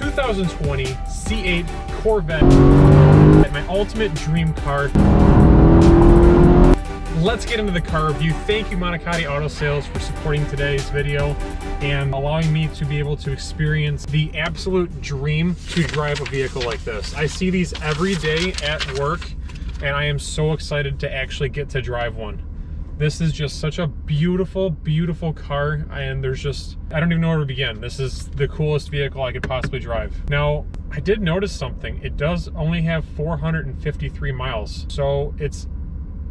2020 C8 Corvette, my ultimate dream car. Let's get into the car review. Thank you, Monicatti Auto Sales, for supporting today's video and allowing me to be able to experience the absolute dream to drive a vehicle like this. I see these every day at work, and I am so excited to actually get to drive one. This is just such a beautiful, beautiful car, and there's just, I don't even know where to begin. This is the coolest vehicle I could possibly drive. Now, I did notice something. It does only have 453 miles, so it's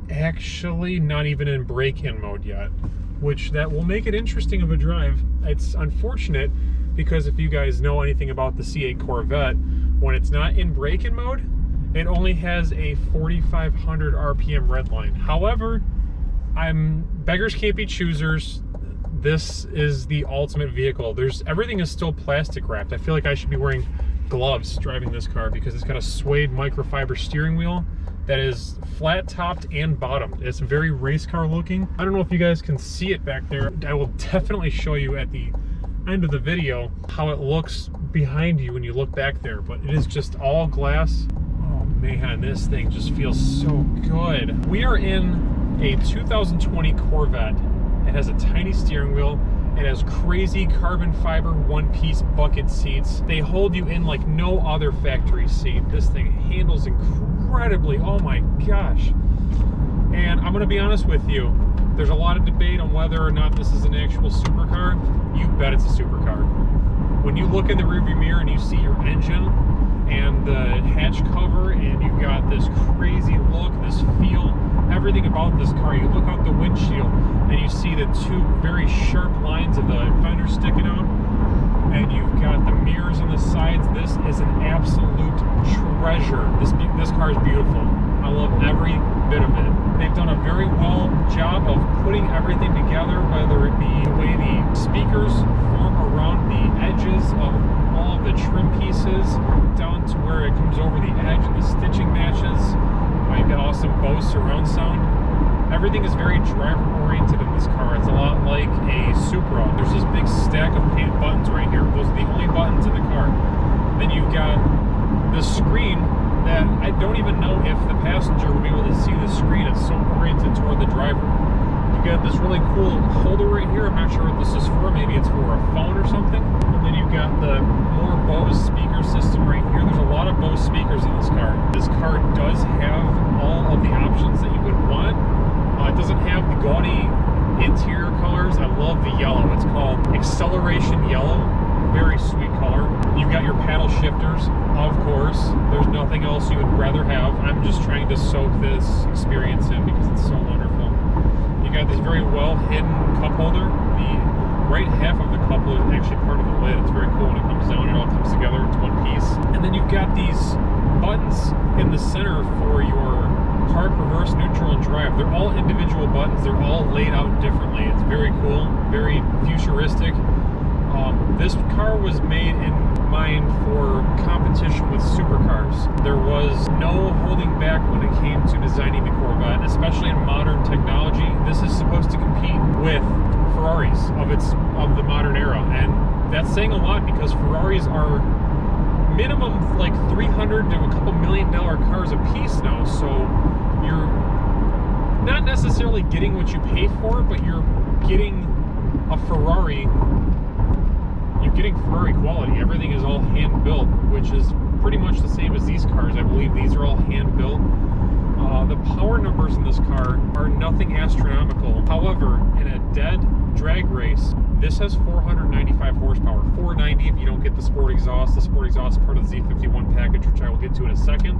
actually not even in break-in mode yet, which that will make it interesting of a drive. It's unfortunate because if you guys know anything about the C8 Corvette, when it's not in break-in mode, it only has a 4,500 RPM redline. However, beggars can't be choosers. This is the ultimate vehicle. Everything is still plastic wrapped. I feel like I should be wearing gloves driving this car because it's got a suede microfiber steering wheel that is flat topped and bottomed. It's very race car looking. I don't know if you guys can see it back there. I will definitely show you at the end of the video how it looks behind you when you look back there, but it is just all glass. Oh man, this thing just feels so good. We are in a 2020 Corvette. It has a tiny steering wheel. It has crazy carbon fiber one-piece bucket seats. They hold you in like no other factory seat. This thing handles incredibly, oh my gosh. And I'm gonna be honest with you, there's a lot of debate on whether or not this is an actual supercar. You bet it's a supercar. When you look in the rearview mirror and you see your engine and the hatch cover, and you've got this crazy look, this feel, everything about this car. You look out the windshield and you see the two very sharp lines of the fender sticking out, and you've got the mirrors on the sides. This is an absolute treasure. This car is beautiful. I love every bit of it. They've done a very well job of putting everything together, whether it be the way the speakers form around the edges of all of the trim pieces down to where it comes over the edge and the stitching matches. You've got awesome Bose surround sound. Everything is very driver oriented in this car. It's a lot like a Supra. There's this big stack of paint buttons right here. Those are the only buttons in the car. Then you've got the screen that I don't even know if the passenger will be able to see the screen. It's so oriented toward the driver. You've got this really cool holder right here. I'm not sure what this is for. Maybe it's for a phone or something. And then you've got the more Bose speaker system right here. There's a lot of Bose speakers in this car. This car does have all of the options that you would want. It doesn't have the gaudy interior colors. I love the yellow. It's called Acceleration Yellow. Very sweet color. You've got your paddle shifters, of course. There's nothing else you would rather have. I'm just trying to soak this experience in because it's so wonderful. You got this very well hidden cup holder. The right half of the cup holder is actually part of the lid. It's very cool when it comes down. It all comes together into one piece. And then you've got these buttons in the center for your park, reverse, neutral, and drive. They're all individual buttons. They're all laid out differently. It's very cool, very futuristic. This car was made in mind for competition with supercars. There was no holding back when it came to designing the Corvette, especially in modern technology. This is supposed to compete with Ferraris of the modern era, and that's saying a lot because Ferraris are minimum like $300 to a couple $1 million cars a piece now. So you're not necessarily getting what you pay for, but you're getting a Ferrari. You're getting Ferrari quality. Everything is all hand built, which is pretty much the same as these cars. I believe these are all hand built. The power numbers in this car are nothing astronomical. However, in a dead drag race, this has 495 horsepower. 490 if you don't get the sport exhaust. The sport exhaust is part of the Z51 package, which I will get to in a second.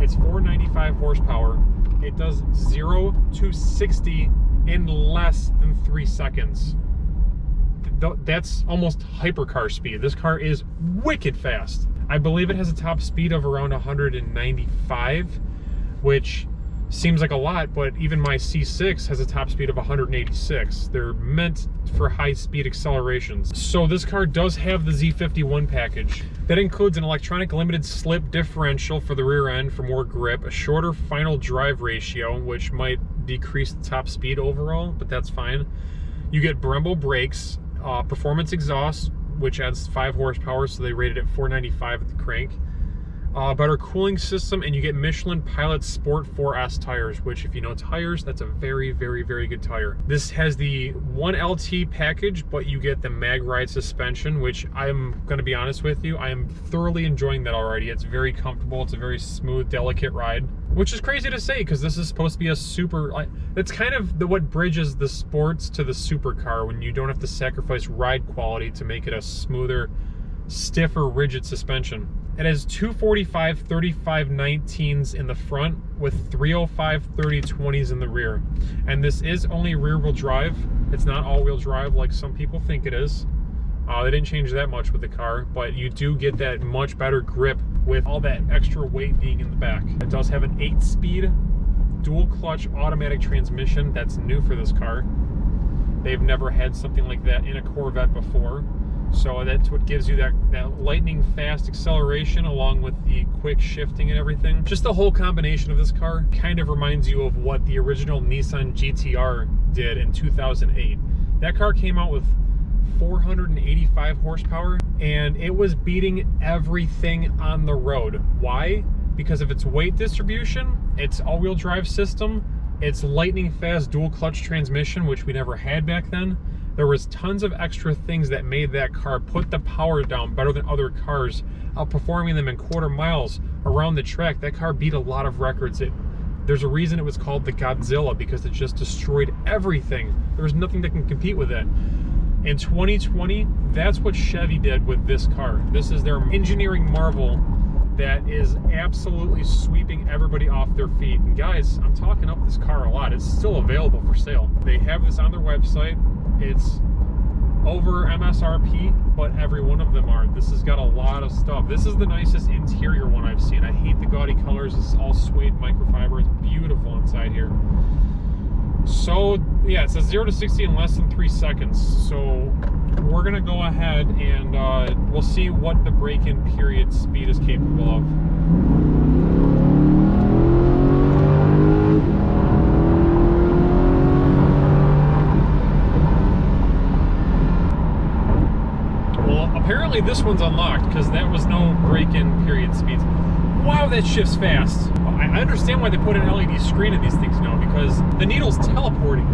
It's 495 horsepower. It does 0 to 60 in less than 3 seconds. That's almost hypercar speed. This car is wicked fast. I believe it has a top speed of around 195, which seems like a lot, but even my C6 has a top speed of 186. They're meant for high-speed accelerations. So this car does have the Z51 package. That includes an electronic limited slip differential for the rear end for more grip, a shorter final drive ratio, which might decrease the top speed overall, but that's fine. You get Brembo brakes, performance exhaust, which adds 5 horsepower, so they rated it 495 at the crank. Better cooling system, and you get Michelin Pilot Sport 4S tires, which if you know tires, that's a very, very, very good tire. This has the 1LT package, but you get the mag ride suspension, which I'm going to be honest with you, I am thoroughly enjoying that already. It's very comfortable. It's a very smooth, delicate ride, which is crazy to say because this is supposed to be a super, it's kind of what bridges the sports to the supercar when you don't have to sacrifice ride quality to make it a smoother, stiffer, rigid suspension. It has 245 35 19s in the front with 305 30 20s in the rear. And this is only rear wheel drive. It's not all wheel drive like some people think it is. They didn't change that much with the car, but you do get that much better grip with all that extra weight being in the back. It does have an 8-speed dual clutch automatic transmission. That's new for this car. They've never had something like that in a Corvette before. So that's what gives you that lightning fast acceleration along with the quick shifting and everything. Just the whole combination of this car kind of reminds you of what the original Nissan GT-R did in 2008. That car came out with 485 horsepower and it was beating everything on the road. Why? Because of its weight distribution, its all-wheel drive system, its lightning fast dual clutch transmission, which we never had back then. There was tons of extra things that made that car put the power down better than other cars, outperforming them in quarter miles around the track. That car beat a lot of records. There's a reason it was called the Godzilla, because it just destroyed everything. There was nothing that can compete with it. In 2020, that's what Chevy did with this car. This is their engineering marvel that is absolutely sweeping everybody off their feet. And guys, I'm talking up this car a lot. It's still available for sale. They have this on their website. It's over MSRP, but every one of them are. This has got a lot of stuff. This is the nicest interior one I've seen. I hate the gaudy colors. It's all suede microfiber. It's beautiful inside here. So yeah, it says 0 to 60 in less than 3 seconds. So we're gonna go ahead and we'll see what the break-in period speed is capable of. Apparently this one's unlocked because that was no break-in period speeds. Wow, that shifts fast. I understand why they put an LED screen in these things now, because the needle's teleporting.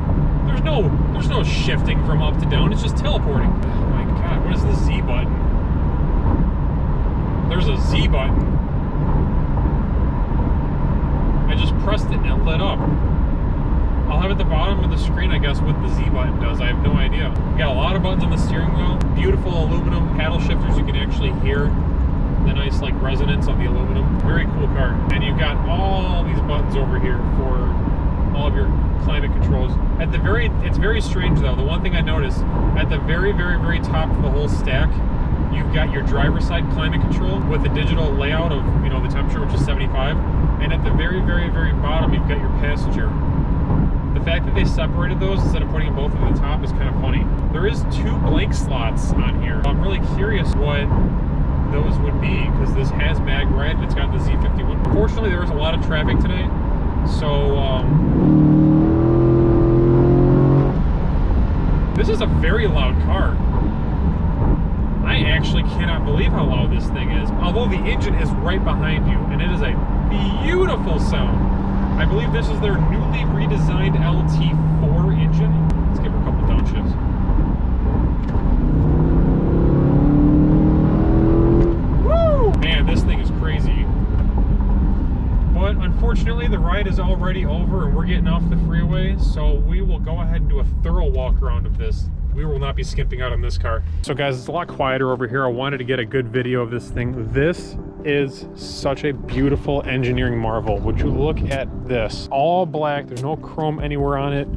There's no shifting from up to down, it's just teleporting. Oh my god, what is the Z button? There's a Z button. I just pressed it and it lit up. I'll have at the bottom of the screen, I guess, what the Z button does. I have no idea. You got a lot of buttons on the steering wheel. Beautiful aluminum paddle shifters. You can actually hear the nice like resonance of the aluminum. Very cool car. And you've got all these buttons over here for all of your climate controls. It's very strange though. The one thing I noticed, at the very, very, very top of the whole stack, you've got your driver's side climate control with the digital layout of, you know, the temperature, which is 75. And at the very, very, very bottom, you've got your passenger. The fact that they separated those instead of putting them both at the top is kind of funny. There is 2 blank slots on here. I'm really curious what those would be, because this has mag ride and it's got the Z51. Unfortunately, there was a lot of traffic today, so this is a very loud car. I actually cannot believe how loud this thing is, although the engine is right behind you, and it is a beautiful sound. I believe this is their newly redesigned LT4 engine. Let's give her a couple downshifts. Woo! Man, this thing is crazy. But unfortunately, the ride is already over and we're getting off the freeway, so we will go ahead and do a thorough walk around of this. We will not be skimping out on this car. So guys, it's a lot quieter over here. I wanted to get a good video of this thing. This is such a beautiful engineering marvel. Would you look at this? All black, there's no chrome anywhere on it.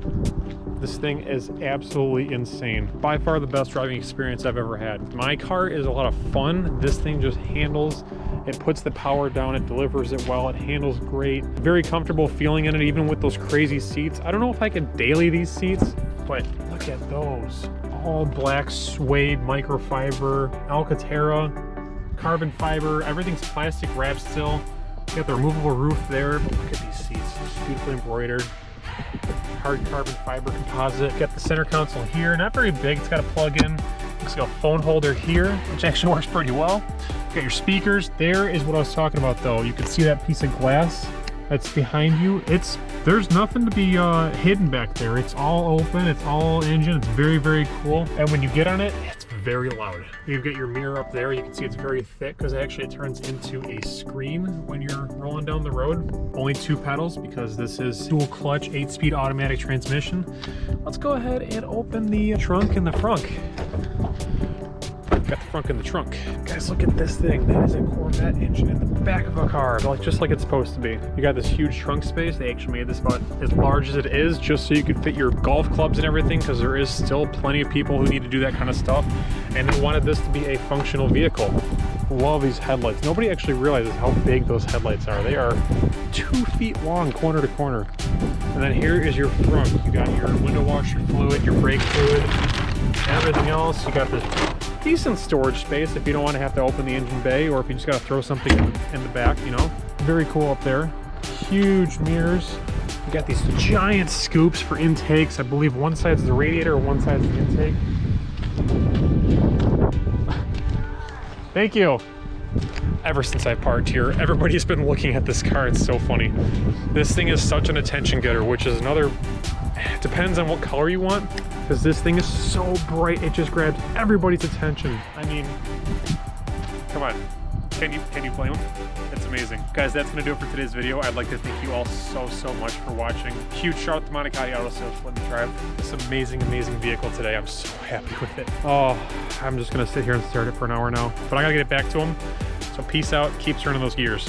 This thing is absolutely insane. By far the best driving experience I've ever had. My car is a lot of fun. This thing just handles, it puts the power down, it delivers it well, it handles great. Very comfortable feeling in it, even with those crazy seats. I don't know if I could daily these seats, but look at those. All black suede microfiber, Alcantara, carbon fiber, everything's plastic wrapped still. You got the removable roof there, but look at these seats, just beautifully embroidered. Hard carbon fiber composite. Got the center console here, not very big, it's got a plug-in Looks like a phone holder here, which actually works pretty well. You got your speakers. There is what I was talking about though. You can see that piece of glass that's behind you. There's nothing to be hidden back there. It's all open, it's all engine. It's very, very cool. And when you get on it, it's very loud. You've got your mirror up there. You can see it's very thick because actually it turns into a screen when you're rolling down the road. Only 2 pedals because this is dual clutch, 8-speed automatic transmission. Let's go ahead and open the trunk in the front. Got the front in the trunk. Guys, look at this thing. That is a Corvette engine in the back of a car, like just like it's supposed to be. You got this huge trunk space. They actually made this about as large as it is just so you could fit your golf clubs and everything, because there is still plenty of people who need to do that kind of stuff, and they wanted this to be a functional vehicle. Love these headlights. Nobody actually realizes how big those headlights are. They are 2 feet long, corner to corner. And then here is your front. You got your window washer fluid, your brake fluid, everything else. You got this decent storage space if you don't want to have to open the engine bay, or if you just got to throw something in the back, you know. Very cool up there. Huge mirrors. You got these giant scoops for intakes. I believe one side's the radiator, one side's the intake. Thank you. Ever since I parked here, everybody's been looking at this car. It's so funny. This thing is such an attention getter, which is another, it depends on what color you want, because this thing is so bright, it just grabs everybody's attention. I mean, come on. Can you blame them? It's amazing. Guys, that's gonna do it for today's video. I'd like to thank you all so much for watching. Huge shout out to Monicatti Auto Sales for letting me drive this amazing vehicle today. I'm so happy with it. Oh, I'm just gonna sit here and stare at it for an hour now, but I gotta get it back to them. So peace out, keep turning those gears.